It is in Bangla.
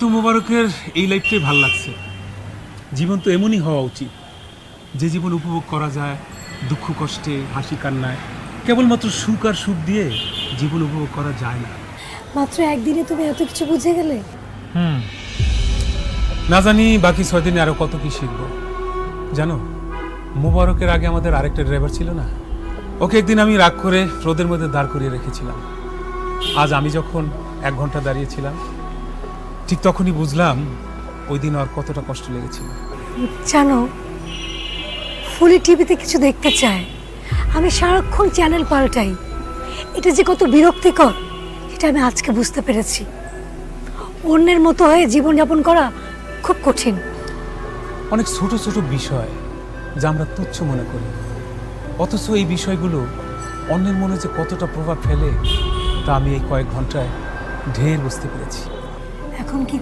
তো মোবারকের এই লাইফটাই ভাল লাগছে। জীবন তো এমনই হওয়া উচিত, যে জীবন উপভোগ করা যায় দুঃখ কষ্টে, হাসি কান্নায়। কেবলমাত্র সুখ আর সুখ দিয়ে জীবন উপভোগ করা যায় না। মাত্র একদিনে তুমি এত কিছু বুঝে গেলে? না জানি বাকি 6 দিনে আরো কত কি শিখবো। জানো, মোবারকের আগে আমাদের আরেকটা ড্রাইভার ছিল না? ওকে একদিন আমি রাগ করে রোদের মধ্যে দাঁড় করিয়ে রেখেছিলাম। আজ আমি যখন 1 ঘন্টা দাঁড়িয়েছিলাম, ঠিক তখনই বুঝলাম ওই দিন আর কতটা কষ্ট লেগেছিল। জানো, ফুলি টিভিতে কিছু দেখতে চায়, আমি সারাক্ষণ চ্যানেল পাল্টাই। এটা যে কত বিরক্তিকর এটা আমি আজকে বুঝতে পেরেছি। অন্যের মতো হয়ে জীবনযাপন করা খুব কঠিন। অনেক ছোট ছোট বিষয় যা আমরা তুচ্ছ মনে করি, অথচ এই বিষয়গুলো অন্যের মনে যে কতটা প্রভাব ফেলে তা আমি এই কয়েক ঘন্টায় ঢের বুঝতে পেরেছি। এখন কি